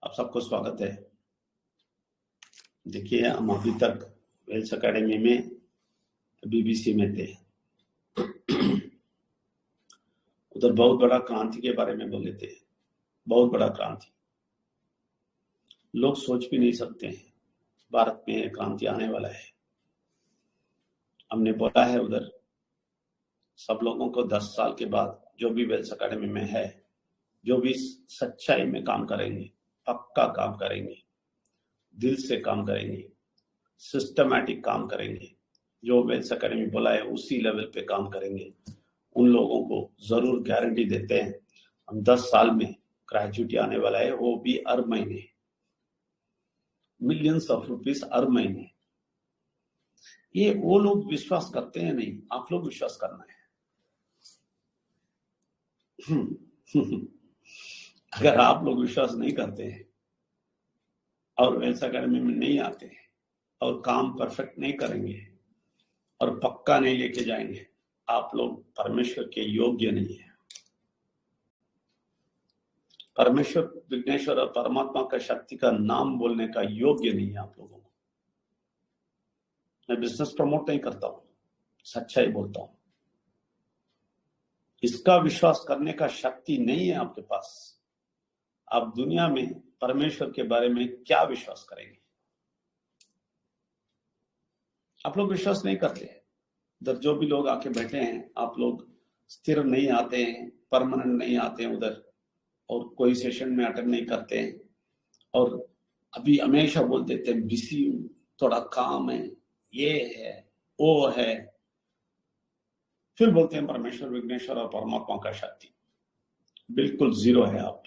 आप सबको स्वागत है। देखिए, हम अभी तक वेल्स एकेडमी में बीबीसी में थे। उधर बहुत बड़ा क्रांति के बारे में बोले थे, बहुत बड़ा क्रांति। लोग सोच भी नहीं सकते हैं भारत में क्रांति आने वाला है। हमने बोला है उधर सब लोगों को 10 साल के बाद जो भी वेल्स एकेडमी में है, जो भी सच्चाई में काम करेंगे, पक्का काम करेंगे, दिल से काम करेंगे, सिस्टमैटिक काम करेंगे, जो वेल्स एकेडमी बोला है उसी लेवल पे काम करेंगे, उन लोगों को जरूर गारंटी देते हैं हम 10 साल में ग्रेजुएटी आने वाला है, वो भी हर महीने मिलियंस ऑफ रुपीस हर महीने। ये वो लोग विश्वास करते हैं नहीं, आप लोग विश्वास करना है। अगर आप लोग विश्वास नहीं करते हैं और वेल्स एकेडमी में नहीं आते हैं और काम परफेक्ट नहीं करेंगे और पक्का नहीं लेके जाएंगे, आप लोग परमेश्वर के योग्य नहीं है। परमेश्वर, विघ्नेश्वर और परमात्मा का शक्ति का नाम बोलने का योग्य नहीं है आप लोगों को। मैं बिजनेस प्रमोट नहीं करता हूं, सच्चाई बोलता हूं। इसका विश्वास करने का शक्ति नहीं है आपके पास। आप दुनिया में परमेश्वर के बारे में क्या विश्वास करेंगे? आप लोग विश्वास नहीं करते। उधर जो भी लोग आके बैठे हैं, आप लोग स्थिर नहीं आते हैं, परमानेंट नहीं आते हैं उधर, और कोई सेशन में अटेंड नहीं करते हैं, और अभी हमेशा बोल देते हैं बिजी हूं, थोड़ा काम है, ये है, वो है, फिर बोलते हैं परमेश्वर, विघ्नेश्वर और परमात्मा का शक्ति। बिल्कुल जीरो है। आप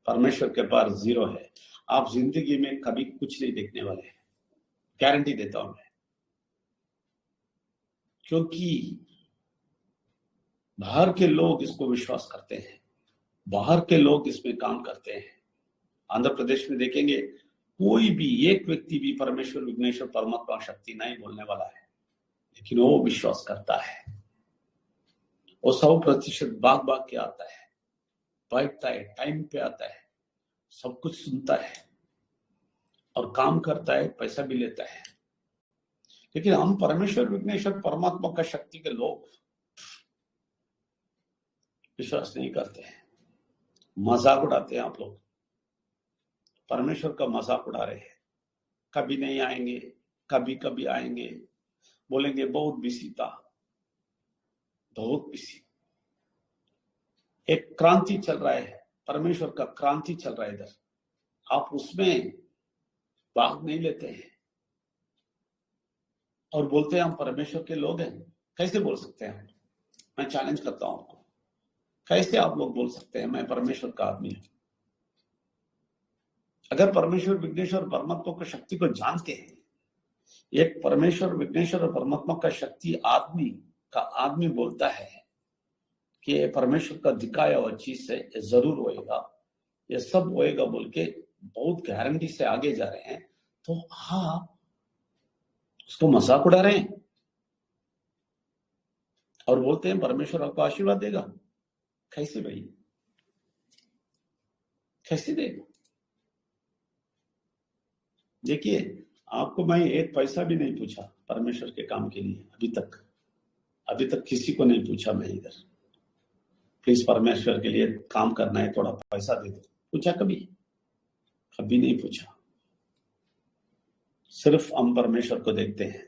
परमेश्वर के पास जीरो है। आप जिंदगी में कभी कुछ नहीं देखने वाले हैं, गारंटी देता हूं मैं। क्योंकि बाहर के लोग इसको विश्वास करते हैं, बाहर के लोग इसमें काम करते हैं। आंध्र प्रदेश में देखेंगे, कोई भी एक व्यक्ति भी परमेश्वर, विघ्नेश्वर, परमात्मा शक्ति नहीं बोलने वाला है, लेकिन वो विश्वास करता है। वो 100% भाग के आता है, बैठता है, टाइम पे आता है, सब कुछ सुनता है और काम करता है, पैसा भी लेता है। लेकिन हम परमेश्वर, विघ्नेश्वर, परमात्मा का शक्ति के लोग विश्वास नहीं करते हैं, मजाक उड़ाते हैं। आप लोग परमेश्वर का मजाक उड़ा रहे हैं। कभी नहीं आएंगे, कभी कभी आएंगे, बोलेंगे बहुत बिजी था, बहुत बिजी। एक क्रांति चल रहा है, परमेश्वर का क्रांति चल रहा है इधर, आप उसमें भाग नहीं लेते हैं और बोलते हैं हम परमेश्वर के लोग हैं। कैसे बोल सकते हैं? मैं चैलेंज करता हूं आपको, कैसे आप लोग बोल सकते हैं मैं परमेश्वर का आदमी हूं? अगर परमेश्वर, विघ्नेश्वर, परमात्मा की शक्ति को जानते हैं, एक परमेश्वर, विघ्नेश्वर और परमात्मा का शक्ति आदमी बोलता है कि परमेश्वर का दिखाया हुआ चीज से ये जरूर होएगा, ये सब होएगा बोल के बहुत गारंटी से आगे जा रहे हैं, तो हाँ, उसको मजाक उड़ा रहे हैं और बोलते हैं परमेश्वर आपको आशीर्वाद देगा। कैसे भाई, कैसे देगा? देखिए, आपको मैं एक पैसा भी नहीं पूछा परमेश्वर के काम के लिए अभी तक किसी को नहीं पूछा मैं इधर, प्लीज परमेश्वर के लिए काम करना है, थोड़ा पैसा दे दो, पूछा कभी? कभी नहीं पूछा। सिर्फ हम परमेश्वर को देखते हैं,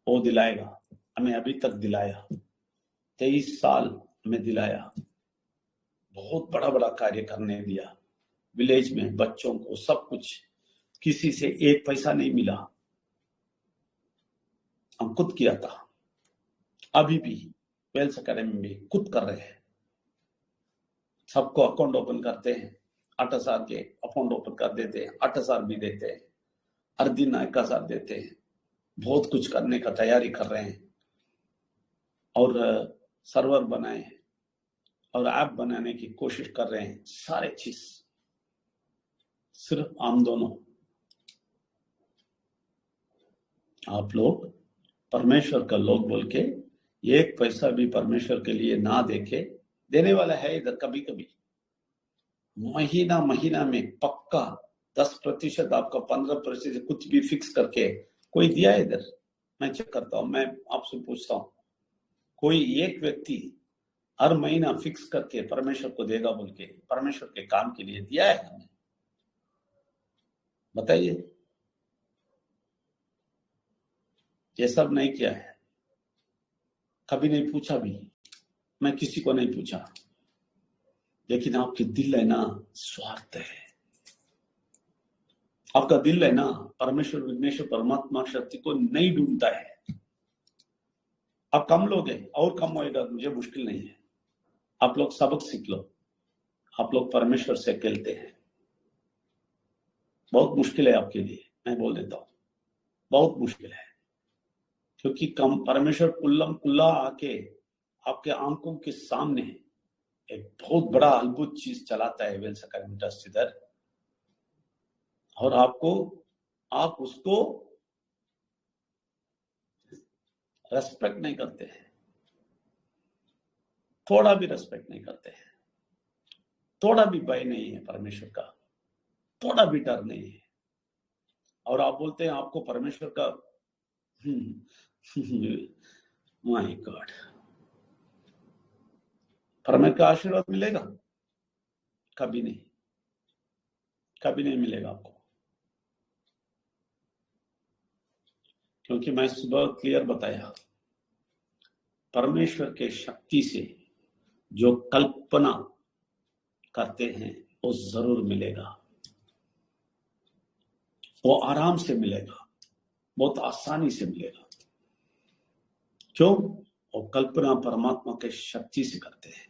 वो दिलाएगा। हमें अभी तक दिलाया, 23 साल हमें दिलाया, बहुत बड़ा बड़ा कार्य करने दिया, विलेज में बच्चों को सब कुछ, किसी से एक पैसा नहीं मिला, हम खुद किया था। अभी भी वेल्स एकेडमी में खुद कर रहे हैं। सबको अकाउंट ओपन करते हैं, 8,000 के अकाउंट ओपन कर देते हैं, 8,000 भी देते हैं, हर दिन 1,000 देते हैं। बहुत कुछ करने का तैयारी कर रहे हैं और सर्वर बनाए हैं और ऐप बनाने की कोशिश कर रहे हैं। सारे चीज सिर्फ हम दोनों, आप लोग परमेश्वर का लोग बोल के एक पैसा भी परमेश्वर के लिए ना देके, देने वाला है इधर कभी कभी, महीना महीना में पक्का 10%, आपका 15%, कुछ भी फिक्स करके कोई दिया है इधर? मैं चेक करता हूं, मैं आपसे पूछता हूं, कोई एक व्यक्ति हर महीना फिक्स करके परमेश्वर को देगा बोल के परमेश्वर के काम के लिए दिया है हमें? बताइए। ये सब नहीं किया है, कभी नहीं पूछा भी, मैं किसी को नहीं पूछा। लेकिन आपके दिल है ना, स्वार्थ है। आपका दिल है ना, परमेश्वर विघ्नेश्वर परमात्मा शक्ति को नहीं ढूंढता है। आप कम लोग हैं, और कम होएगा, मुझे मुश्किल नहीं है। आप लोग सबक सीख लो। आप लोग परमेश्वर से खेलते हैं, बहुत मुश्किल है आपके लिए, मैं बोल देता हूं, बहुत मुश्किल है। क्योंकि कम परमेश्वर कुल्लम कुल्ला आके आपके आंखों के सामने एक बहुत बड़ा अद्भुत चीज चलाता है वेल सकल इधर, और आप उसको रेस्पेक्ट नहीं करते हैं, थोड़ा भी रेस्पेक्ट नहीं करते हैं, थोड़ा भी भय नहीं है परमेश्वर का, थोड़ा भी डर नहीं है। और आप बोलते हैं आपको परमेश्वर का माय गॉड, परमेश्वर का आशीर्वाद मिलेगा? कभी नहीं, कभी नहीं मिलेगा आपको। क्योंकि मैं सुबह क्लियर बताया, परमेश्वर के शक्ति से जो कल्पना करते हैं वो जरूर मिलेगा, वो आराम से मिलेगा, बहुत आसानी से मिलेगा। क्यों? वो कल्पना परमात्मा के शक्ति से करते हैं।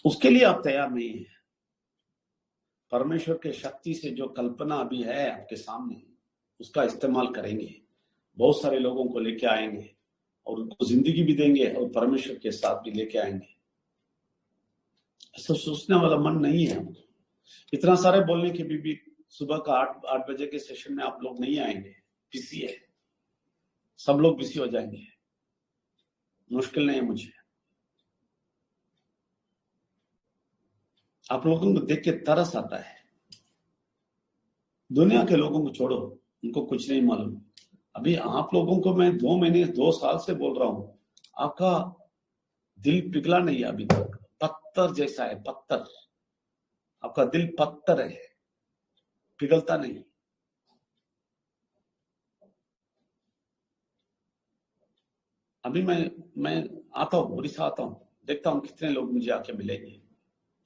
उसके लिए आप तैयार नहीं है। परमेश्वर के शक्ति से जो कल्पना अभी है आपके सामने, उसका इस्तेमाल करेंगे, बहुत सारे लोगों को लेके आएंगे और उनको जिंदगी भी देंगे और परमेश्वर के साथ भी लेके आएंगे। ऐसा सोचने वाला मन नहीं है। इतना सारे बोलने के भी सुबह का 8 बजे के सेशन में आप लोग नहीं आएंगे, बिजी है, सब लोग बिजी हो जाएंगे। मुश्किल नहीं है मुझे, आप लोगों को देख के तरस आता है। दुनिया के लोगों को छोड़ो, उनको कुछ नहीं मालूम। अभी आप लोगों को मैं 2 महीने 2 साल से बोल रहा हूं, आपका दिल पिघला नहीं है अभी तक, पत्थर जैसा है, पत्थर। आपका दिल पत्थर है, पिघलता नहीं। अभी मैं आता हूँ, उड़ीसा आता हूँ, देखता हूँ कितने लोग मुझे आके मिलेंगे।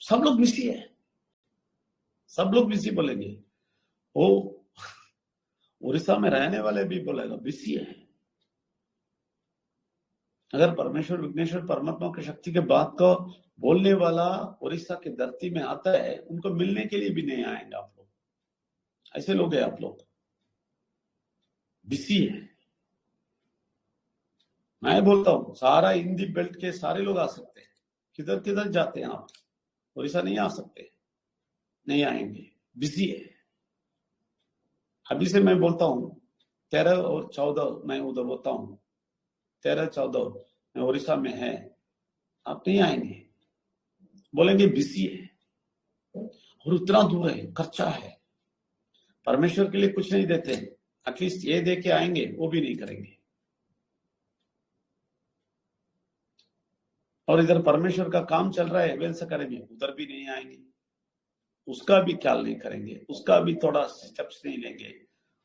सब लोग बिजी है, सब लोग बिजी बोलेंगे। वो उड़ीसा में रहने वाले भी बोलेगा बिजी है। अगर परमेश्वर विघ्नेश्वर परमात्मा की शक्ति के बात को बोलने वाला उड़ीसा की धरती में आता है, उनको मिलने के लिए भी नहीं आएंगे आप लोग। ऐसे लोग हैं आप लोग, बिजी है। मैं बोलता हूँ सारा हिंदी बेल्ट के सारे लोग आ सकते हैं, किधर किधर जाते हैं आप? उड़ीसा नहीं आ सकते, नहीं आएंगे, बिजी है। अभी से मैं बोलता हूँ 13 और 14 मैं उधर बोलता हूँ, 13-14 में उड़ीसा में है, आप नहीं आएंगे, बोलेंगे बिजी है और उतना दूर है, खर्चा है, परमेश्वर के लिए कुछ नहीं देते, एटलीस्ट ये दे के आएंगे, वो भी नहीं करेंगे। और इधर परमेश्वर का काम चल रहा है, वेल से करेंगे, उधर भी नहीं आएंगे, उसका भी ख्याल नहीं करेंगे, उसका भी थोड़ा स्टेप्स नहीं लेंगे,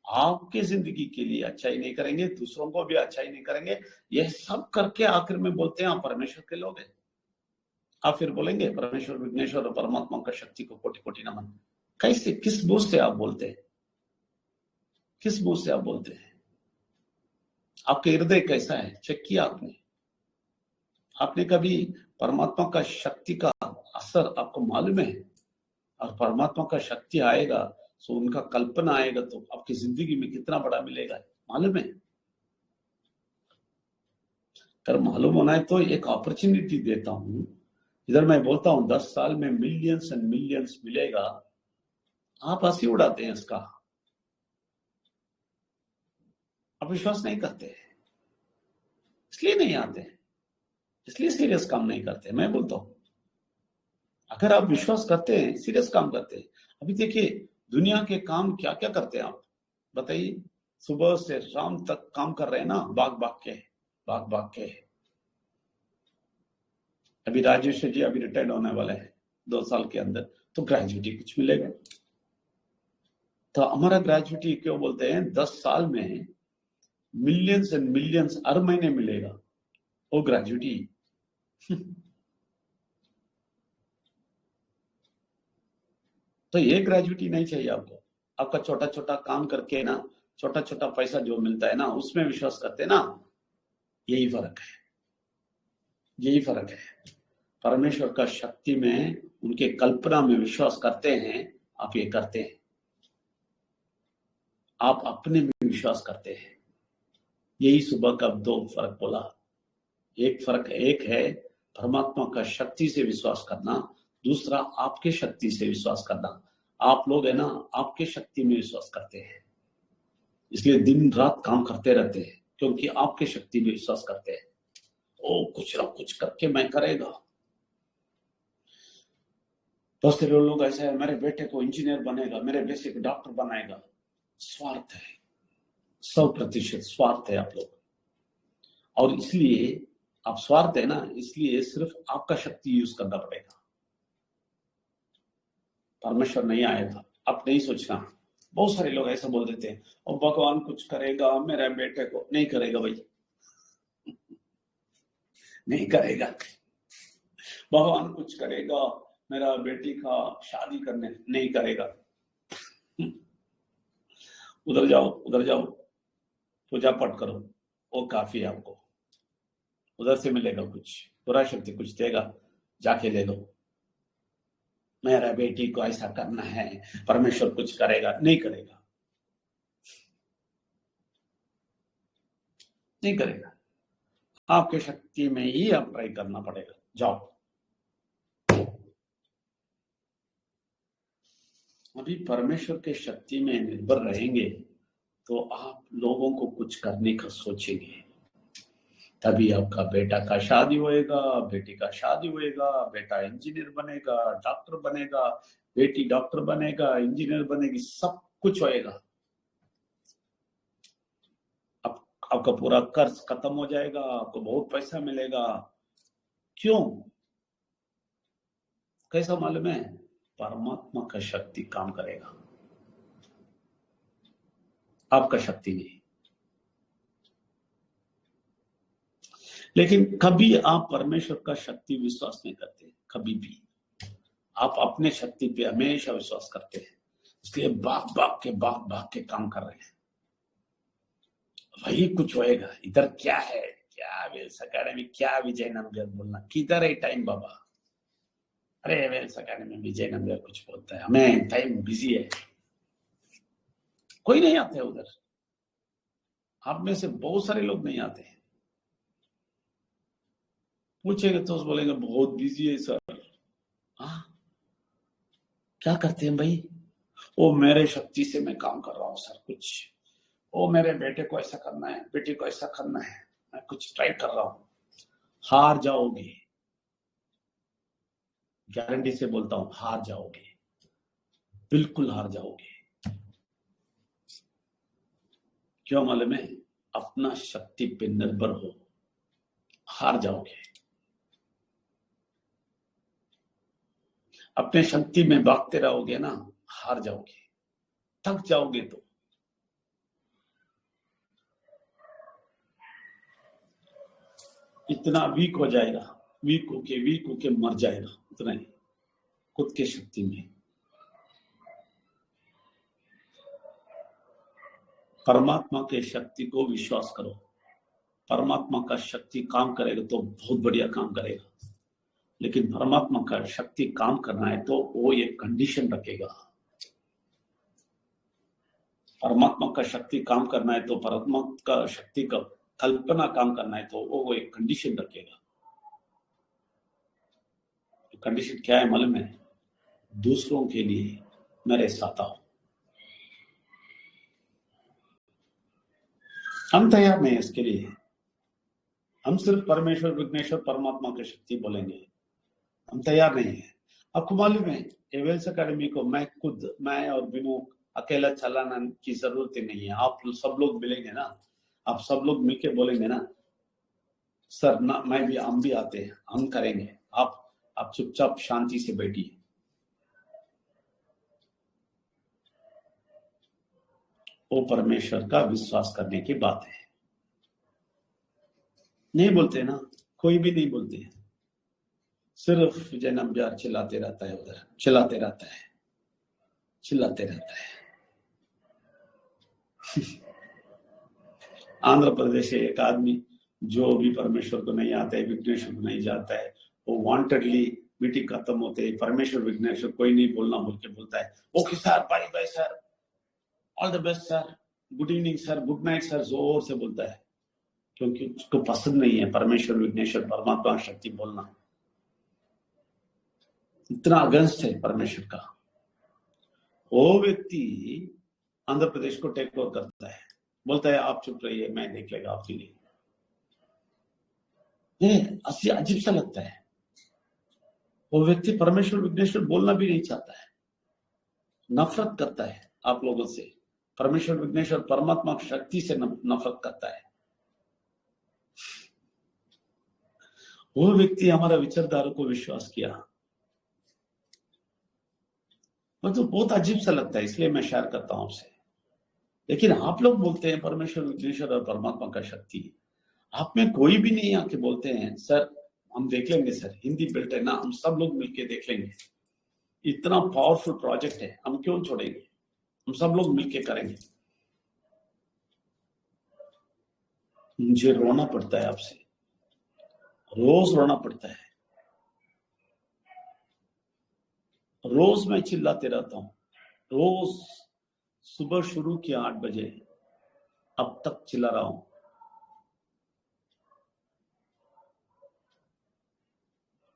आपकी जिंदगी के लिए अच्छा ही नहीं करेंगे, दूसरों को भी अच्छा ही नहीं करेंगे। यह सब करके आखिर में बोलते हैं आप परमेश्वर के लोग हैं। आप फिर बोलेंगे परमेश्वर विघ्नेश्वर और परमात्मा का शक्ति को कोटि कोटि नमन। कैसे, किस बोझ से आप बोलते हैं? किस बोझ से आप बोलते हैं? आपके हृदय कैसा है, चेक किया आपने? आपने कभी परमात्मा का शक्ति का असर आपको मालूम है? और परमात्मा का शक्ति आएगा तो उनका कल्पना आएगा तो आपकी जिंदगी में कितना बड़ा मिलेगा, मालूम है? अगर मालूम होना है तो एक अपॉर्चुनिटी देता हूं, इधर मैं बोलता हूं 10 साल में मिलियंस एंड मिलियंस मिलेगा, आप हंसी उड़ाते हैं इसका, आप विश्वास नहीं करते, इसलिए नहीं आते, इसलिए सीरियस काम नहीं करते। मैं बोलता हूं अगर आप विश्वास करते हैं, सीरियस काम करते हैं। अभी देखिए दुनिया के काम क्या क्या करते हैं आप बताइए। सुबह से शाम तक काम कर रहे हैं ना, भाग भाग के। अभी राजेश जी अभी रिटायर्ड होने वाले हैं 2 साल के अंदर, तो ग्रेजुएटी कुछ मिलेगा। तो हमारा ग्रेजुएटी क्यों बोलते हैं, 10 साल में मिलियंस एंड मिलियंस हर महीने मिलेगा वो ग्रेजुएटी। तो ये ग्रेजुएटी नहीं चाहिए आपको। आपका छोटा छोटा काम करके ना, छोटा छोटा पैसा जो मिलता है ना, उसमें विश्वास करते हैं ना। यही फर्क है, यही फर्क है। परमेश्वर का शक्ति में, उनके कल्पना में विश्वास करते हैं, आप ये करते हैं। आप अपने में विश्वास करते हैं। यही सुबह का 2 फर्क बोला। एक है परमात्मा का शक्ति से विश्वास करना, दूसरा आपके शक्ति से विश्वास करना। आप लोग है ना, आपके शक्ति में विश्वास करते हैं, इसलिए दिन रात काम करते रहते हैं, क्योंकि आपके शक्ति में विश्वास करते हैं। ओ कुछ ना कुछ करके मैं करेगा। बहुत सारे लोग ऐसे है, मेरे बेटे को इंजीनियर बनेगा, मेरे बेटे को डॉक्टर बनाएगा। स्वार्थ है, 100% स्वार्थ है आप लोग। और इसलिए आप स्वार्थ है ना, इसलिए सिर्फ आपका शक्ति यूज करना पड़ेगा, परमेश्वर नहीं आएगा। आप नहीं सोचना। बहुत सारे लोग ऐसा बोल देते हैं, और भगवान कुछ करेगा मेरे बेटे को। नहीं करेगा भाई, नहीं करेगा। भगवान कुछ करेगा मेरा बेटी का शादी करने, नहीं करेगा। उधर जाओ पूजा पाठ करो, वो काफी है आपको। उधर से मिलेगा कुछ, पूरा शक्ति कुछ देगा, जाके ले लो। मेरा बेटी को ऐसा करना है, परमेश्वर कुछ करेगा, नहीं करेगा, नहीं करेगा। आपके शक्ति में ही आप ट्राई करना पड़ेगा। जाओ। अभी परमेश्वर के शक्ति में निर्भर रहेंगे तो आप लोगों को कुछ करने का सोचेंगे, तभी आपका बेटा का शादी होएगा, बेटी का शादी होएगा, बेटा इंजीनियर बनेगा, डॉक्टर बनेगा, बेटी डॉक्टर बनेगा, इंजीनियर बनेगी, सब कुछ होएगा। आपका पूरा कर्ज खत्म हो जाएगा, आपको बहुत पैसा मिलेगा। क्यों? कैसा मालूम है? परमात्मा का शक्ति काम करेगा, आपका शक्ति नहीं। लेकिन कभी आप परमेश्वर का शक्ति विश्वास नहीं करते, कभी भी। आप अपने शक्ति पे हमेशा विश्वास करते हैं, इसलिए भाग के काम कर रहे हैं। वही कुछ होएगा। इधर क्या है, क्या वेल्स अकेडमी, क्या विजय नंबर बोलना, किधर है टाइम बाबा। अरे वेल्स अकेडमी विजय नंबर कुछ बोलता है, हमें टाइम बिजी है, कोई नहीं आते उधर। आप में से बहुत सारे लोग नहीं आते हैं। पूछेंगे तो बोलेंगे बहुत बिजी है सर। हाँ, क्या करते हैं भाई? वो मेरे शक्ति से मैं काम कर रहा हूँ सर कुछ। वो मेरे बेटे को ऐसा करना है, बेटी को ऐसा करना है, मैं कुछ ट्राई कर रहा हूँ। हार जाओगे, गारंटी से बोलता हूँ, हार जाओगे, बिल्कुल हार जाओगे। क्यों मालूम है? अपना शक्ति पे निर्भर हो, हार जाओगे। अपने शक्ति में भागते रहोगे ना, हार जाओगे, थक जाओगे। तो इतना वीक हो जाएगा, वीक होके मर जाएगा, इतना ही खुद के शक्ति में। परमात्मा के शक्ति को विश्वास करो। परमात्मा का शक्ति काम करेगा तो बहुत बढ़िया काम करेगा, लेकिन परमात्मा का शक्ति काम करना है तो वो एक कंडीशन रखेगा। परमात्मा का शक्ति काम करना है तो, परमात्मा का शक्ति का कल्पना काम करना है तो वो एक कंडीशन रखेगा। तो कंडीशन क्या है मालूम है? दूसरों के लिए मेरे साथ आओ। हम तैयार नहीं है इसके लिए। हम सिर्फ परमेश्वर, विघ्नेश्वर, परमात्मा की शक्ति बोलेंगे, हम तैयार नहीं है। आपको मालूम है एवेल्स अकेडमी को मैं और बिनू अकेला चलाना की जरूरत ही नहीं है। आप सब लोग मिलेंगे ना, आप सब लोग मिलके बोलेंगे ना सर ना हम भी आते हैं, हम करेंगे, आप चुपचाप शांति से बैठिए। वो परमेश्वर का विश्वास करने की बात है। नहीं बोलते ना, कोई भी नहीं बोलते हैं, सिर्फ विजय नंबियार चिल्लाते रहता है, उधर चिल्लाते रहता है, चिल्लाते रहता है। आंध्र प्रदेश से एक आदमी जो भी परमेश्वर को नहीं आता है, विघ्नेश्वर को नहीं जाता है, वो वांटेडली मीटिंग खत्म होते है परमेश्वर विघ्नेश्वर कोई नहीं बोलना बोल के बोलता है, okay sir, bye bye sir, all the best sir, good evening sir, good night sir, जोर से बोलता है, क्योंकि उसको पसंद नहीं है परमेश्वर विघ्नेश्वर परमात्मा शक्ति बोलना, इतना अगेंस्ट है परमेश्वर का। वो व्यक्ति आंध्र प्रदेश को टेक ओवर करता है, बोलता है आप चुप रहिए, मैं देख लेगा आपके लिए। ये अजीब सा लगता है। वो व्यक्ति परमेश्वर विघ्नेश्वर बोलना भी नहीं चाहता है, नफरत करता है आप लोगों से, परमेश्वर विघ्नेश्वर परमात्मा शक्ति से नफरत करता है। वो व्यक्ति हमारा विचारधारा को विश्वास किया, मतलब बहुत अजीब सा लगता है, इसलिए मैं शेयर करता हूं आपसे। लेकिन आप लोग बोलते हैं परमेश्वर विघ्नेश्वर और परमात्मा का शक्ति, आप में कोई भी नहीं आके बोलते हैं सर हम देख लेंगे सर, हिंदी बेल्ट है ना, हम सब लोग मिलके देख लेंगे, इतना पावरफुल प्रोजेक्ट है, हम क्यों छोड़ेंगे, हम सब लोग मिलके करेंगे। मुझे रोना पड़ता है आपसे, रोज रोना पड़ता है, रोज मैं चिल्लाते रहता हूं, रोज सुबह शुरू किया 8 बजे, अब तक चिल्ला रहा हूं।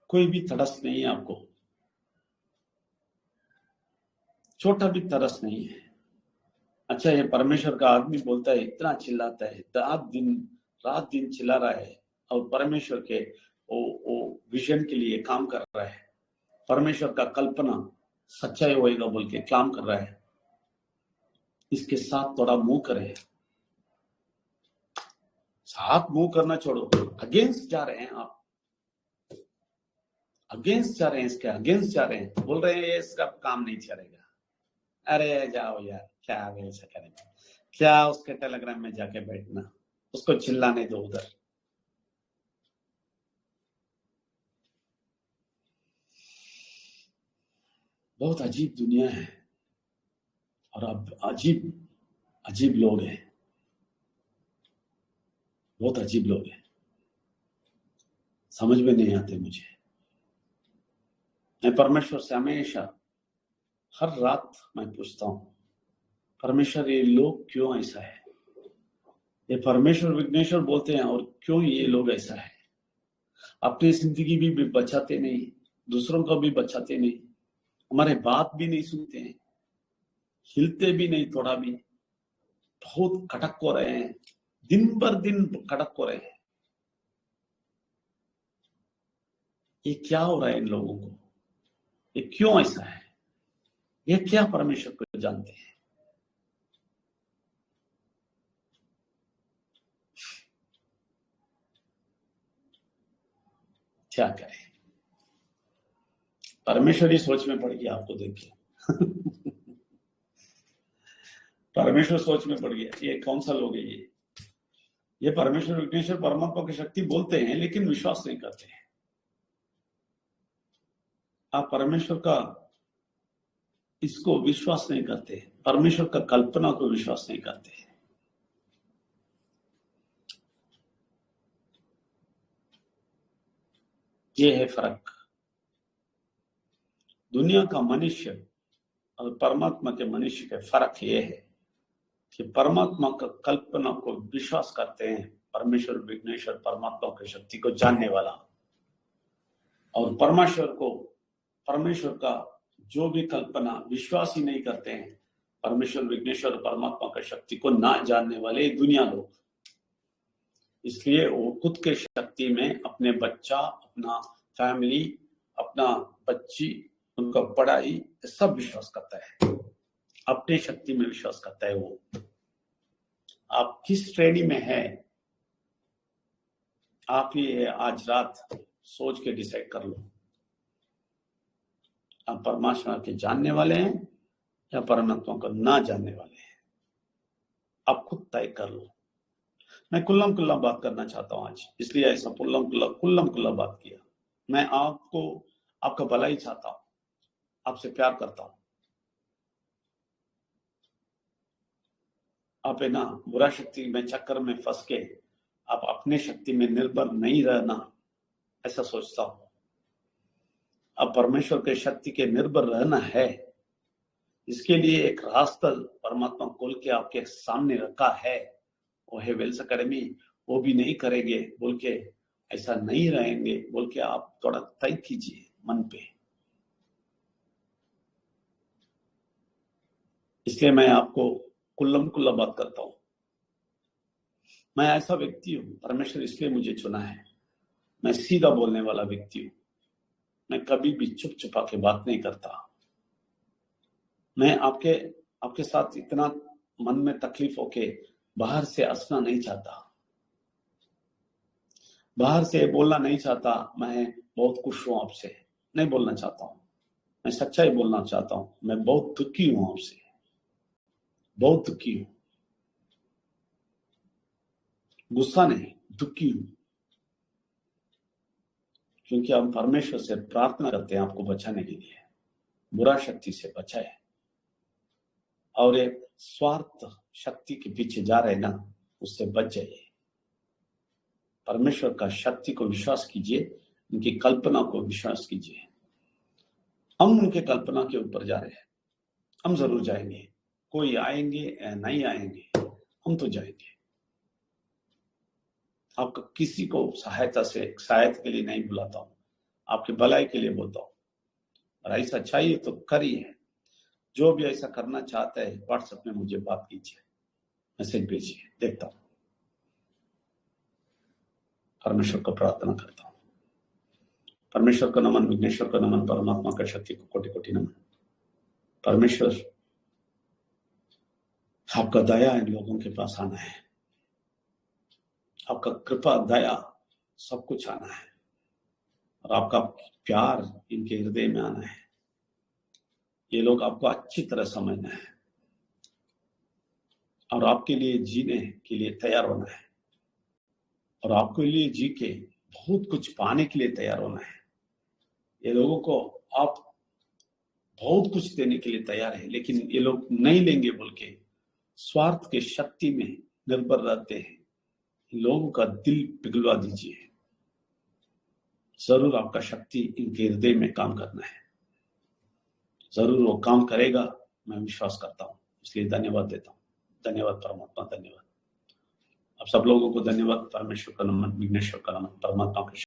कोई भी तरस नहीं है आपको, छोटा भी तरस नहीं है। अच्छा, ये परमेश्वर का आदमी बोलता है, इतना चिल्लाता है, रात दिन चिल्ला रहा है, और परमेश्वर के वो विजन के लिए काम कर रहा है, परमेश्वर का कल्पना सच्चाई होएगा बोल के काम कर रहा है। इसके साथ थोड़ा मुंह करे, साथ मुंह करना छोड़ो, अगेंस्ट जा रहे हैं आप, अगेंस्ट जा रहे हैं, इसके अगेंस्ट जा रहे हैं, बोल रहे हैं ये इसका काम नहीं चलेगा। अरे जाओ यार, क्या ऐसा करेंगे, क्या उसके टेलीग्राम में जाके बैठना, उसको चिल्लाने दो उधर। बहुत अजीब दुनिया है, और अब अजीब अजीब लोग हैं, बहुत अजीब लोग हैं, समझ में नहीं आते मुझे। मैं परमेश्वर से हमेशा हर रात मैं पूछता हूं, परमेश्वर ये लोग क्यों ऐसा है, ये परमेश्वर विघ्नेश्वर बोलते हैं और क्यों ये लोग ऐसा है, अपनी जिंदगी भी बचाते नहीं, दूसरों को भी बचाते नहीं, हमारे बात भी नहीं सुनते हैं, हिलते भी नहीं थोड़ा भी, बहुत कटक हो रहे हैं, दिन भर दिन कटक हो रहे हैं। ये क्या हो रहा है इन लोगों को, ये क्यों ऐसा है, ये क्या परमेश्वर को जानते हैं। क्या करें, परमेश्वर ही सोच में पड़ गया आपको देख के। परमेश्वर सोच में पड़ गया, ये कौन सा लोग है ये परमेश्वर विघ्नेश्वर परमात्मा की शक्ति बोलते हैं लेकिन विश्वास नहीं करते हैं। आप परमेश्वर का इसको विश्वास नहीं करते, परमेश्वर का कल्पना को विश्वास नहीं करते। ये है फर्क। दुनिया का मनुष्य और परमात्मा के मनुष्य का फर्क ये है कि परमात्मा का कल्पना को विश्वास करते हैं, परमेश्वर विघ्नेश्वर परमात्मा की शक्ति को जानने वाला, और परमेश्वर का जो भी कल्पना विश्वास ही नहीं करते हैं, परमेश्वर विघ्नेश्वर परमात्मा की शक्ति को ना जानने वाले दुनिया लोग। इसलिए वो खुद के शक्ति में अपने बच्चा, अपना फैमिली, अपना बच्ची, उनका पढ़ाई सब विश्वास करता है, अपनी शक्ति में विश्वास करता है। वो आप किस श्रेणी में है, आप ये आज रात सोच के डिसाइड कर लो। आप परमात्मा के जानने वाले हैं या परमात्मा को ना जानने वाले हैं, आप खुद तय कर लो। मैं कुल्लम कुल्ला बात करना चाहता हूं आज, इसलिए ऐसा कुल्लम कुल्ला बात किया। मैं आपको आपका भला ही चाहता हूं, आपसे प्यार करता हूं। आप है ना बुरा शक्ति में चक्कर में फंस के आप अपने शक्ति में निर्भर नहीं रहना, ऐसा सोचता हूं। अब परमेश्वर के शक्ति के निर्भर रहना है, इसके लिए एक रास्ता परमात्मा खोल के आपके सामने रखा है, वो है वेल्स एकेडमी। वो भी नहीं करेंगे बोल के, ऐसा नहीं रहेंगे बोल के आप थोड़ा तय कीजिए मन पे। इसलिए मैं आपको कुल्लम कुल्ला बात करता हूं। मैं ऐसा व्यक्ति हूं, परमेश्वर इसलिए मुझे चुना है। मैं सीधा बोलने वाला व्यक्ति हूं, मैं कभी भी चुप चुपा के बात नहीं करता। मैं आपके साथ इतना मन में तकलीफ होके बाहर से हंसना नहीं चाहता, बाहर से बोलना नहीं चाहता मैं बहुत खुश हूं आपसे, नहीं बोलना चाहता हूं। मैं सच्चाई बोलना चाहता हूं, मैं बहुत दुखी हूं आपसे, बहुत दुखी हूं। गुस्सा नहीं, दुखी हूं, क्योंकि हम परमेश्वर से प्रार्थना करते हैं आपको बचाने के लिए, बुरा शक्ति से बचाए। और एक स्वार्थ शक्ति के पीछे जा रहे ना, उससे बच जाइए। परमेश्वर का शक्ति को विश्वास कीजिए, उनकी कल्पना को विश्वास कीजिए। हम उनके कल्पना के ऊपर जा रहे हैं, हम जरूर जाएंगे। कोई आएंगे या नहीं आएंगे, हम तो जाएंगे। आपको किसी को सहायता के लिए नहीं बुलाता हूं, आपकी भलाई के लिए बोलता हूं। और ऐसा चाहिए तो करिए। जो भी ऐसा करना चाहता है व्हाट्सएप में मुझे बात कीजिए, मैसेज भेजिए, देखता हूं। परमेश्वर को प्रार्थना करता हूं। परमेश्वर का नमन, विघ्नेश्वर का नमन, परमात्मा का शक्ति को कोटि कोटि नमन। परमेश्वर आपका दया इन लोगों के पास आना है, आपका कृपा दया सब कुछ आना है, और आपका प्यार इनके हृदय में आना है। ये लोग आपको अच्छी तरह समझना है और आपके लिए जीने के लिए तैयार होना है, और आपके लिए जी के बहुत कुछ पाने के लिए तैयार होना है। ये लोगों को आप बहुत कुछ देने के लिए तैयार है, लेकिन ये लोग नहीं लेंगे बोल के स्वार्थ के शक्ति में निर्भर रहते हैं। लोगों का दिल पिघलवा दीजिए। जरूर आपका शक्ति इनके हृदय में काम करना है, जरूर वो काम करेगा, मैं विश्वास करता हूं। इसलिए धन्यवाद देता हूं। धन्यवाद परमात्मा, धन्यवाद आप सब लोगों को, धन्यवाद। परमेश्वर का नमन, विघ्नेश्वर का नमन, परमात्मा का